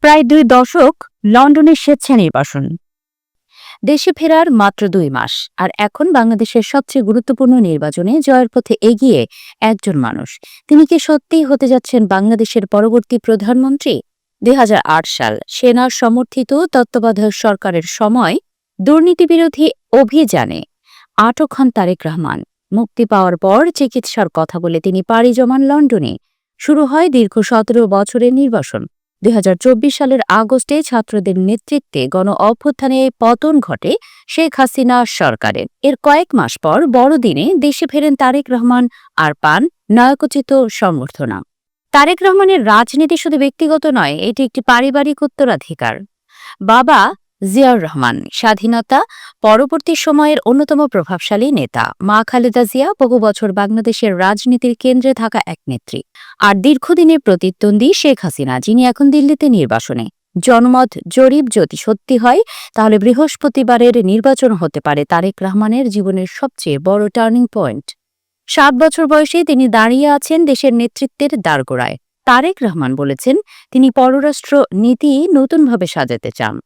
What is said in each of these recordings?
প্রায় ২ দশক লন্ডনের স্বেচ্ছা নির্বাসন। দেশে ফেরার মাত্র ২ মাস, আর এখন বাংলাদেশের সবচেয়ে গুরুত্বপূর্ণ নির্বাচনে জয়ের পথে এগিয়ে একজন মানুষ। তিনি কি সত্যিই হতে যাচ্ছেন বাংলাদেশের পরবর্তী প্রধানমন্ত্রী? ২০০৮ সাল সেনার সমর্থিত তত্ত্বাবধায়ক সরকারের সময় দুর্নীতিবিরোধী অভিযানে আটক হন তারেক রহমান। মুক্তি পাওয়ার পর চিকিৎসার কথা বলে তিনি পাড়ি জমান লন্ডনে। শুরু হয় দীর্ঘ ১৭ বছরের নির্বাসন। ২০২৪ সালের আগস্টে ছাত্রদের নেতৃত্বে গণ অভ্যুত্থানে পতন ঘটে শেখ হাসিনা সরকারের। এর কয়েক মাস পর বড়দিনে দেশে ফেরেন তারেক রহমান আর পান নায়কোচিত সম্বর্ধনা। তারেক রহমানের রাজনীতি শুধু ব্যক্তিগত নয়, এটি একটি পারিবারিক উত্তরাধিকার। বাবা জিয়াউর রহমান স্বাধীনতা পরবর্তী সময়ের অন্যতম প্রভাবশালী নেতা, মা খালেদা জিয়া বহু বছর বাংলাদেশের রাজনীতির কেন্দ্রে থাকা এক নেত্রী, আর দীর্ঘদিনের প্রতিদ্বন্দ্বী শেখ হাসিনা, যিনি এখন দিল্লিতে নির্বাসনে। জনমত জরিপ যদি সত্যি হয়, তাহলে বৃহস্পতিবারের নির্বাচন হতে পারে তারেক রহমানের জীবনের সবচেয়ে বড় টার্নিং পয়েন্ট। ৭ বছর বয়সে তিনি দাঁড়িয়ে আছেন দেশের নেতৃত্বের দ্বারগোড়ায়। তারেক রহমান বলেছেন, তিনি পররাষ্ট্র নীতি নতুনভাবে সাজাতে চান।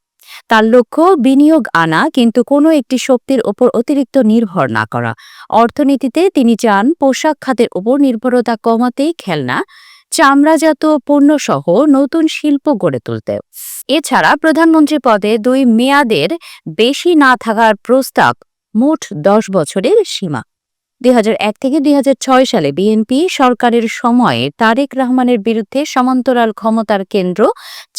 তার লক্ষ্য বিনিয়োগ আনা, কিন্তু কোনো একটি শক্তির ওপর অতিরিক্ত নির্ভর না করা। অর্থনীতিতে তিনি চান পোশাক খাতের ওপর নির্ভরতা কমাতে, খেলনা, চামড়াজাত পণ্যসহ নতুন শিল্প গড়ে তুলতে। এছাড়া প্রধানমন্ত্রী পদে ২ মেয়াদের বেশি না থাকার প্রস্তাব, মোট ১০ বছরের সীমা। ২০০১ থেকে ২০০৬ সালে বিএনপি সরকারের সময়ে তারেক রহমানের বিরুদ্ধে সমান্তরাল ক্ষমতার কেন্দ্র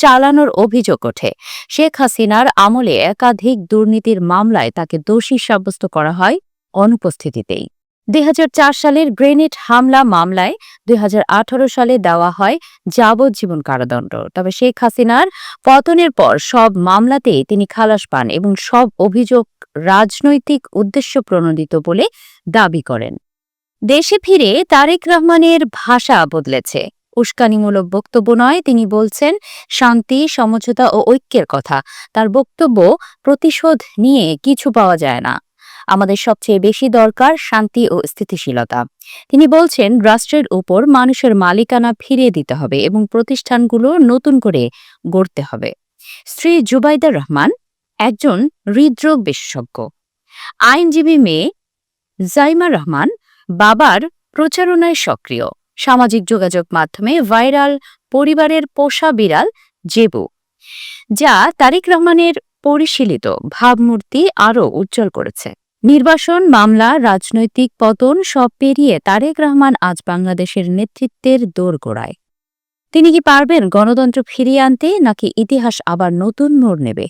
চালানোর অভিযোগ ওঠে। শেখ হাসিনার আমলে একাধিক দুর্নীতির মামলায় তাকে দোষী সাব্যস্ত করা হয় অনুপস্থিতিতেই। ২০০৪ সালের গ্রেনেড হামলা মামলায় ২০১৮ সালে দেওয়া হয় যাবজ্জীবন কারাদণ্ড। তবে শেখ হাসিনার পতনের পর সব মামলাতেই তিনি খালাস পান এবং সব অভিযোগ রাজনৈতিক উদ্দেশ্য প্রণোদিত বলে দাবি করেন। দেশে ফিরে তারেক রহমানের ভাষা বদলেছে। উস্কানিমূলক বক্তব্য নয়, তিনি বলছেন শান্তি, সমঝোতা ও ঐক্যের কথা। তার বক্তব্য, প্রতিশোধ নিয়ে কিছু পাওয়া যায় না, আমাদের সবচেয়ে বেশি দরকার শান্তি ও স্থিতিশীলতা। তিনি বলছেন রাষ্ট্রের উপর মানুষের মালিকানা ফিরিয়ে দিতে হবে এবং প্রতিষ্ঠানগুলো নতুন করে গড়তে হবে। স্ত্রী জুবাইদা রহমান একজন হৃদরোগ বিশেষজ্ঞ। আইনজীবী মেয়ে জাইমা রহমান বাবার প্রচারণায় সক্রিয়। সামাজিক যোগাযোগ মাধ্যমে ভাইরাল পরিবারের পোষা বিড়াল জেবু, যা তারেক রহমানের পরিশীলিত ভাবমূর্তি আরও উজ্জ্বল করেছে। নির্বাসন, মামলা, রাজনৈতিক পতন সব পেরিয়ে তারেক রহমান আজ বাংলাদেশের নেতৃত্বের দোরগোড়ায়। তিনি কি পারবেন গণতন্ত্র ফিরিয়ে আনতে, নাকি ইতিহাস আবার নতুন মোড় নেবে?